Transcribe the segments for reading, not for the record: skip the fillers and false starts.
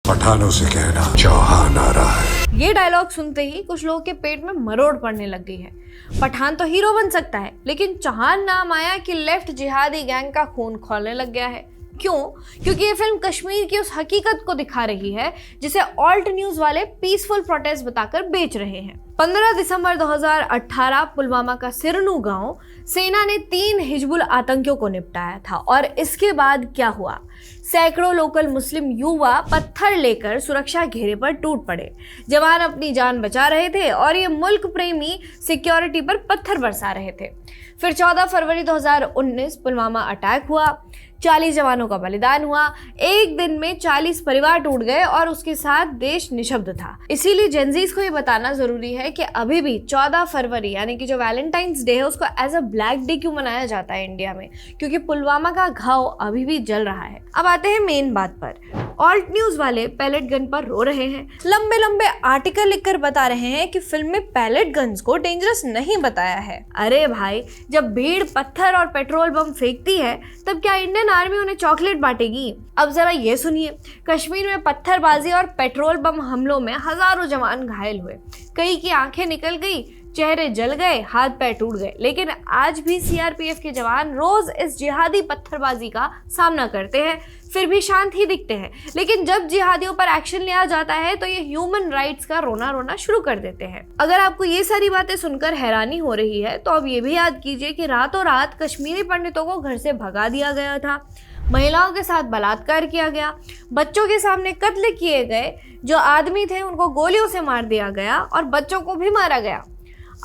पठानों से कहना चौहान आ रहा है। ये डायलॉग सुनते ही कुछ लोगों के पेट में मरोड़ पड़ने लग गई है। पठान तो हीरो बन सकता है, लेकिन चौहान नाम आया कि लेफ्ट जिहादी गैंग का खून खौलने लग गया है। क्यों? क्योंकि ये फिल्म कश्मीर की उस हकीकत को दिखा रही है जिसे ऑल्ट न्यूज वाले पीसफुल प्रोटेस्ट बताकर बेच रहे हैं। 15 दिसंबर 2018 पुलवामा का सिरनू गांव सेना ने 3 हिजबुल आतंकियों को निपटाया था और इसके बाद क्या हुआ? सैकड़ों लोकल मुस्लिम युवा पत्थर लेकर सुरक्षा घेरे पर टूट पड़े। जवान अपनी जान बचा रहे थे और ये मुल्क प्रेमी सिक्योरिटी पर पत्थर बरसा रहे थे। फिर 14 फरवरी 2019 पुलवामा अटैक हुआ, 40 जवानों का बलिदान हुआ। एक दिन में 40 परिवार टूट गए और उसके साथ देश निशब्द था। इसीलिए जेनजीज को ये बताना जरूरी है कि अभी भी 14 फरवरी यानी कि जो वैलेंटाइंस डे है उसको एज अ ब्लैक डे क्यों मनाया जाता है इंडिया में, क्योंकि पुलवामा का घाव अभी भी जल रहा है। अब आते हैं मेन बात पर। ऑल्ट न्यूज वाले पैलेट गन पर रो रहे हैं, लंबे लंबे आर्टिकल लिखकर बता रहे हैं कि फिल्म में पैलेट गन्स को डेंजरस नहीं बताया है। अरे भाई, जब भीड़ पत्थर और पेट्रोल बम फेंकती है तब क्या इंडियन आर्मी उन्हें चॉकलेट बांटेगी? अब जरा ये सुनिए, कश्मीर में पत्थरबाजी और पेट्रोल बम हमलों में हजारों जवान घायल हुए, कई की आंखें निकल गई, चेहरे जल गए, हाथ पैर टूट गए। लेकिन आज भी सीआरपीएफ के जवान रोज इस जिहादी पत्थरबाजी का सामना करते हैं, फिर भी शांत ही दिखते हैं। लेकिन जब जिहादियों पर एक्शन लिया जाता है तो ये ह्यूमन राइट्स का रोना रोना शुरू कर देते हैं। अगर आपको ये सारी बातें सुनकर हैरानी हो रही है तो अब ये भी याद कीजिए कि रातों रात कश्मीरी पंडितों को घर से भगा दिया गया था, महिलाओं के साथ बलात्कार किया गया, बच्चों के सामने कत्ल किए गए, जो आदमी थे उनको गोलियों से मार दिया गया और बच्चों को भी मारा गया।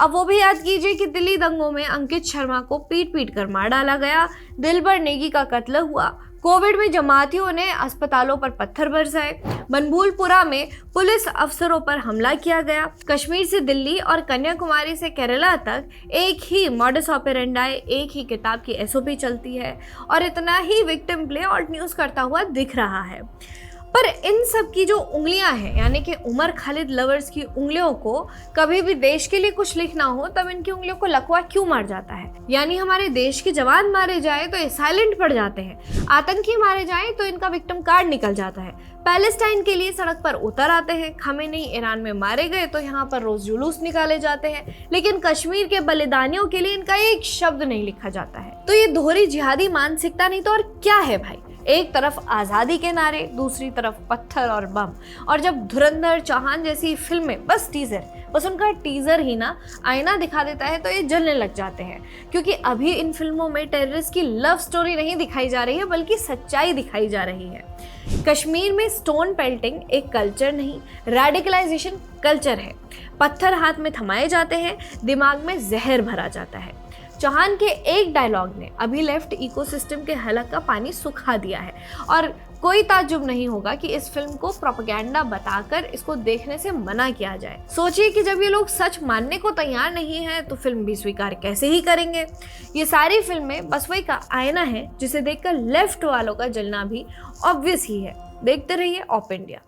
अब वो भी याद कीजिए कि दिल्ली दंगों में अंकित शर्मा को पीट पीट कर मार डाला गया, दिलबर नेगी का कत्ल हुआ, कोविड में जमातियों ने अस्पतालों पर पत्थर बरसाए, बनभूलपुरा में पुलिस अफसरों पर हमला किया गया, कश्मीर से दिल्ली और कन्याकुमारी से केरला तक एक ही मॉडस ऑपरेंडाई, एक ही किताब की एसओपी चलती है और इतना ही विक्टिम प्ले ऑल्ट न्यूज करता हुआ दिख रहा है। पर इन सब की जो उंगलियां हैं, यानी कि उमर खालिद लवर्स की उंगलियों को कभी भी देश के लिए कुछ लिखना हो तब इनकी उंगलियों को लकवा क्यों मार जाता है? यानी हमारे देश के जवान मारे जाए तो ये साइलेंट पड़ जाते हैं, आतंकी मारे जाए तो इनका विक्टिम कार्ड निकल जाता है, पैलेस्टाइन के लिए सड़क पर उतर आते हैं, खमेनी ईरान में मारे गए तो यहाँ पर रोज जुलूस निकाले जाते हैं, लेकिन कश्मीर के बलिदानियों के लिए इनका एक शब्द नहीं लिखा जाता है। तो ये दोहरी जिहादी मानसिकता नहीं तो और क्या है भाई? एक तरफ आज़ादी के नारे, दूसरी तरफ पत्थर और बम। और जब धुरंधर, चौहान जैसी फिल्में बस उनका टीजर ही ना आईना दिखा देता है तो ये जलने लग जाते हैं, क्योंकि अभी इन फिल्मों में टेररिस्ट की लव स्टोरी नहीं दिखाई जा रही है बल्कि सच्चाई दिखाई जा रही है। कश्मीर में स्टोन पेल्टिंग एक कल्चर नहीं, रेडिकलाइजेशन कल्चर है। पत्थर हाथ में थमाए जाते हैं, दिमाग में जहर भरा जाता है। चौहान के एक डायलॉग ने अभी लेफ्ट इकोसिस्टम के हलक का पानी सुखा दिया है और कोई ताज्जुब नहीं होगा कि इस फिल्म को प्रोपेगेंडा बताकर इसको देखने से मना किया जाए। सोचिए कि जब ये लोग सच मानने को तैयार नहीं हैं तो फिल्म भी स्वीकार कैसे ही करेंगे? ये सारी फिल्में बस वही का आईना है जिसे देखकर लेफ्ट वालों का जलना भी ऑब्वियस ही है। देखते रहिए ऑप इंडिया।